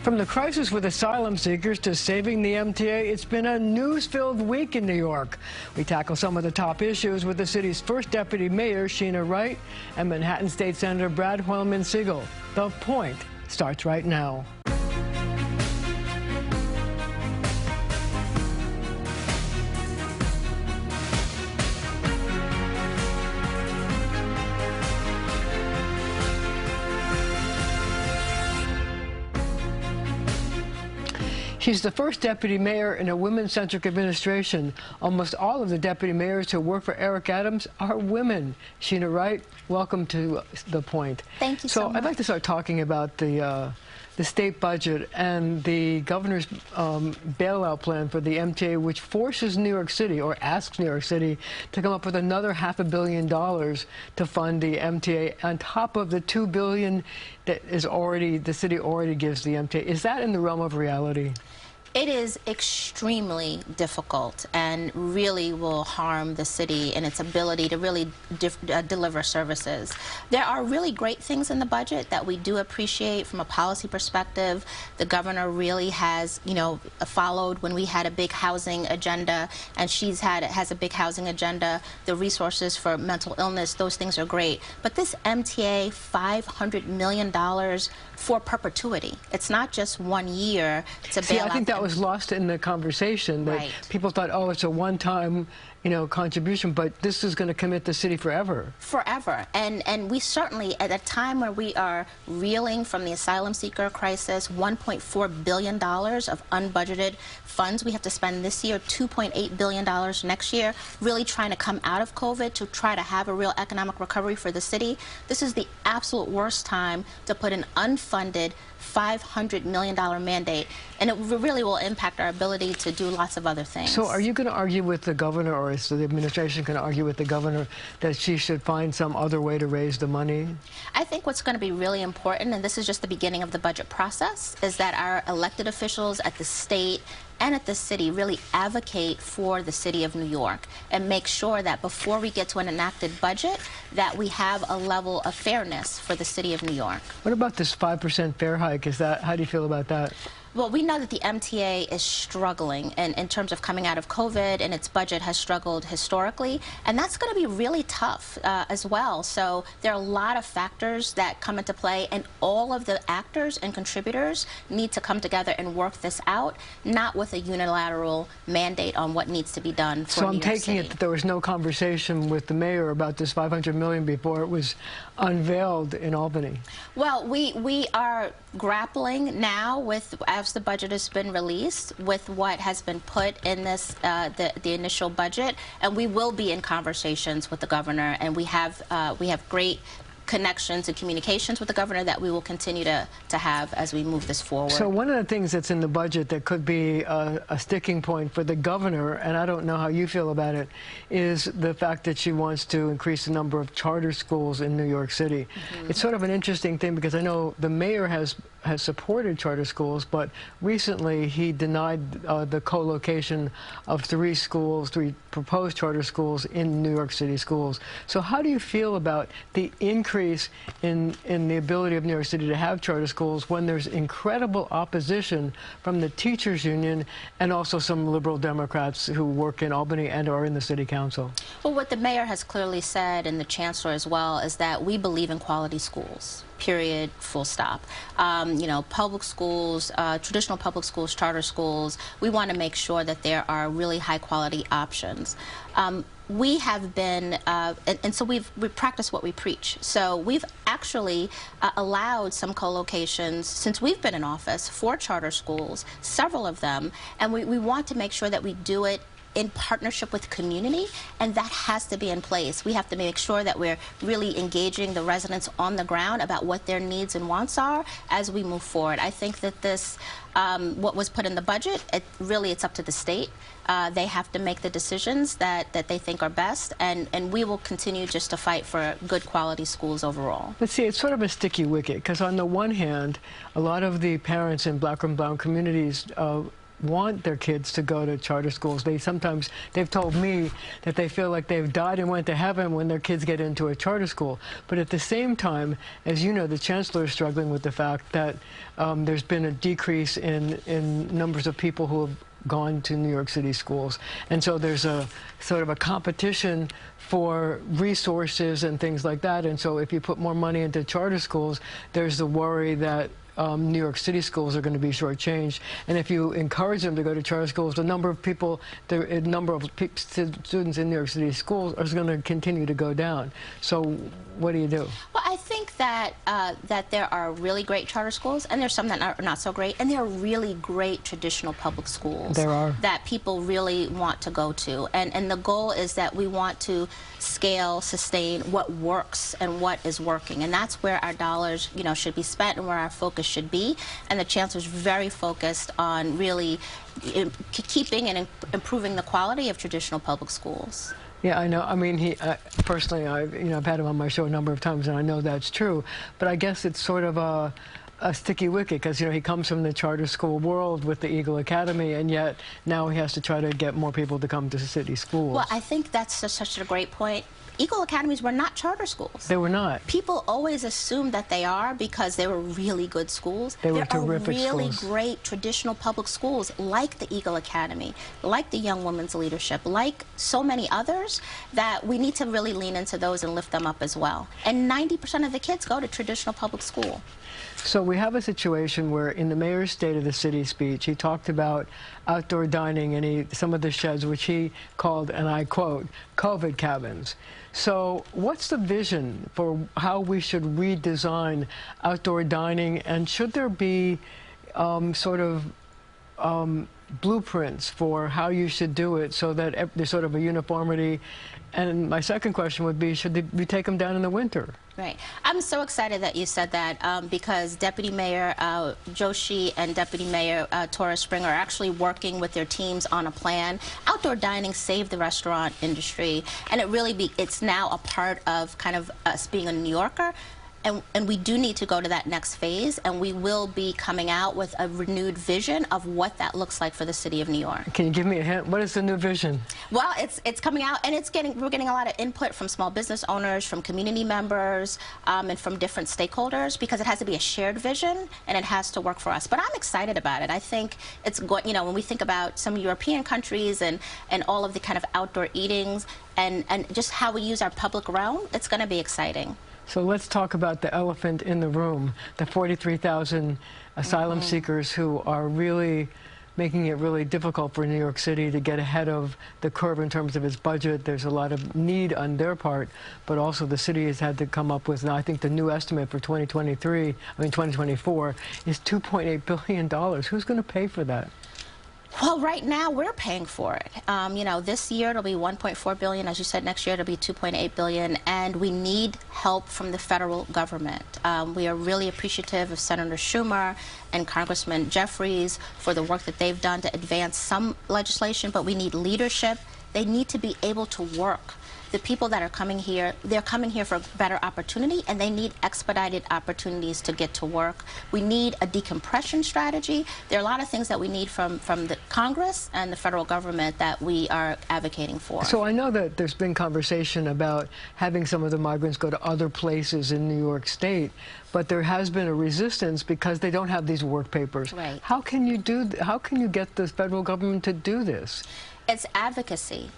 From the crisis with asylum seekers to saving the MTA, it's been a news-filled week in New York. We tackle some of the top issues with the city's first deputy mayor, Sheena Wright, and Manhattan State Senator Brad Hoylman-Sigal. The Point starts right now. She's the first deputy mayor in a women-centric administration. Almost all of the deputy mayors who work for Eric Adams are women. Sheena Wright, welcome to The Point. Thank you so much. I'd like to start talking about the state budget and the governor's bailout plan for the MTA, which forces New York City, or asks New York City, to come up with another $500 million to fund the MTA on top of the $2 billion that is already, the city already gives the MTA. Is that in the realm of reality? It is extremely difficult and really will harm the city in its ability to really deliver services. There are really great things in the budget that we do appreciate from a policy perspective. The governor really has, followed when we had a big housing agenda, and has a big housing agenda. The resources for mental illness, those things are great. But this MTA, $500 million for perpetuity. It's not just 1 year to bail out. I think that was lost in the conversation, that people thought, oh, it's a one-time, contribution, but this is going to commit the city forever. Forever. And we certainly, at a time where we are reeling from the asylum seeker crisis, $1.4 billion of unbudgeted funds we have to spend this year, $2.8 billion next year, really trying to come out of COVID to try to have a real economic recovery for the city. This is the absolute worst time to put an unfunded $500 million mandate, and it really will impact our ability to do lots of other things. So are you going to argue with the governor, or is the administration going to argue with the governor that she should find some other way to raise the money? I think what's going to be really important, and this is just the beginning of the budget process, is that our elected officials at the state and at the city really advocate for the city of New York and make sure that before we get to an enacted budget that we have a level of fairness for the city of New York. What about this 5% fare hike? How do you feel about that? Well, we know that the MTA is struggling in terms of coming out of COVID, and its budget has struggled historically, and that's going to be really tough as well. So there are a lot of factors that come into play, and all of the actors and contributors need to come together and work this out, not with a unilateral mandate on what needs to be done for New York City. So I'm taking it that there was no conversation with the mayor about this $500 million before it was unveiled in Albany. Well, we are grappling now with, as the budget has been released, with what has been put in this the initial budget, and we will be in conversations with the governor, and we have great connections and communications with the governor that we will continue to have as we move this forward. So one of the things that's in the budget that could be a sticking point for the governor, and I don't know how you feel about it, is the fact that she wants to increase the number of charter schools in New York City. It's sort of an interesting thing because I know the mayor has supported charter schools, but recently he denied the co-location of three proposed charter schools in New York City schools. So how do you feel about the increase in the ability of New York City to have charter schools when there's incredible opposition from the teachers union and also some liberal Democrats who work in Albany and are in the city council? Well, what the mayor has clearly said, and the chancellor as well, is that we believe in quality schools. Period, full stop. Public schools, traditional public schools, charter schools, we want to make sure that there are really high quality options. We have been, and so we practice what we preach. So we've actually allowed some co-locations since we've been in office for charter schools, several of them, and we want to make sure that we do it in partnership with community, and that has to be in place. We have to make sure that we're really engaging the residents on the ground about what their needs and wants are as we move forward. I think that this, what was put in the budget, it's up to the state. They have to make the decisions that they think are best, and we will continue just to fight for good quality schools overall. But see, it's sort of a sticky wicket, because on the one hand, a lot of the parents in black and brown communities want their kids to go to charter schools. They've told me that they feel like they've died and went to heaven when their kids get into a charter school. But at the same time, as you know, the chancellor is struggling with the fact that there's been a decrease in numbers of people who have gone to New York City schools. And so there's a sort of a competition for resources and things like that. And so if you put more money into charter schools, there's the worry that New York City schools are going to be shortchanged, and if you encourage them to go to charter schools, the number of students in New York City schools is going to continue to go down. So, what do you do? Well, I think that that there are really great charter schools, and there's some that are not so great, and there are really great traditional public schools. There are. That people really want to go to, and the goal is that we want to scale, sustain what works and what is working, and that's where our dollars, should be spent and where our focus should be. And the chancellor's very focused on really keeping and improving the quality of traditional public schools. Yeah, I know. I mean, he personally, I've had him on my show a number of times, and I know that's true. But I guess it's sort of a sticky wicket because he comes from the charter school world with the Eagle Academy, and yet now he has to try to get more people to come to city schools. Well, I think that's such a great point. Eagle Academies were not charter schools. They were not. People always assume that they are because they were really good schools. They were terrific schools. There are really schools. great traditional public schools like the Eagle Academy, like the Young Women's Leadership, like so many others that we need to really lean into those and lift them up as well. And 90% of the kids go to traditional public school. So we have a situation where in the mayor's State of the City speech, he talked about outdoor dining and some of the sheds, which he called, and I quote, COVID cabins. So what's the vision for how we should redesign outdoor dining, and should there be blueprints for how you should do it so that there's sort of a uniformity? And my second question would be, should we take them down in the winter? Right. I'm so excited that you said that because Deputy Mayor Joshi and Deputy Mayor Torres Springer are actually working with their teams on a plan. Outdoor dining saved the restaurant industry, and it's now a part of kind of us being a New Yorker. And we do need to go to that next phase, and we will be coming out with a renewed vision of what that looks like for the city of New York. Can you give me a hint? What is the new vision? Well, it's coming out, and we're getting a lot of input from small business owners, from community members, and from different stakeholders, because it has to be a shared vision, and it has to work for us. But I'm excited about it. I think it's going, when we think about some European countries and all of the kind of outdoor eatings and just how we use our public realm, it's going to be exciting. So let's talk about the elephant in the room, the 43,000 asylum seekers who are really making it really difficult for New York City to get ahead of the curve in terms of its budget. There's a lot of need on their part, but also the city has had to come up with, now I think the new estimate for 2024 is $2.8 billion. Who's going to pay for that? Well, right now we're paying for it. This year it'll be $1.4 billion. As you said, next year it'll be $2.8 billion, and we need help from the federal government. We are really appreciative of Senator Schumer and Congressman Jeffries for the work that they've done to advance some legislation, but we need leadership. They need to be able to work. The people that are coming here, they're coming here for better opportunity, and they need expedited opportunities to get to work. We need a decompression strategy. There are a lot of things that we need from the Congress and the federal government that we are advocating for. So I know that there's been conversation about having some of the migrants go to other places in New York State, but there has been a resistance because they don't have these work papers. Right. How can you get the federal government to do this? It's advocacy.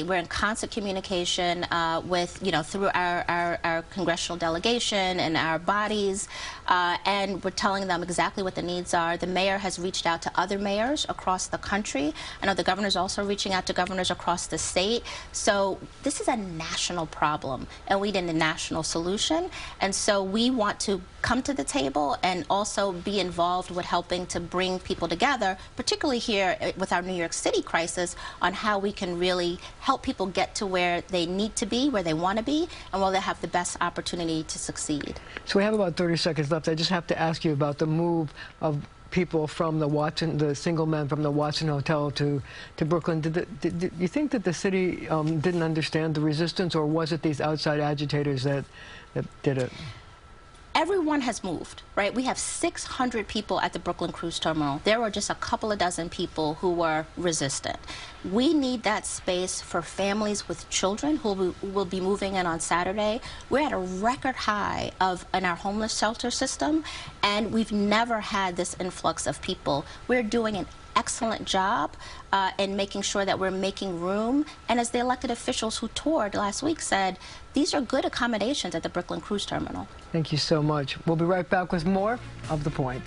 We're in constant communication with, through our congressional delegation and our bodies, and we're telling them exactly what the needs are. The mayor has reached out to other mayors across the country. I know the governor's also reaching out to governors across the state. So this is a national problem, and we need a national solution. And so we want to come to the table and also be involved with helping to bring people together, particularly here with our New York City crisis, on how we can really help people get to where they need to be, where they want to be, and where they have the best opportunity to succeed. So we have about 30 seconds left. I just have to ask you about the move of people from the single men from the Watson Hotel to Brooklyn. Did you think that the city didn't understand the resistance, or was it these outside agitators that did it? everyone has moved, right? We have 600 people at the Brooklyn Cruise Terminal. There were just a couple of dozen people who were resistant. We need that space for families with children who will be moving in on Saturday. We're at a record high in our homeless shelter system, and we've never had this influx of people. We're doing an excellent job in making sure that we're making room. And as the elected officials who toured last week said, these are good accommodations at the Brooklyn Cruise Terminal. Thank you so much. We'll be right back with more of The Point.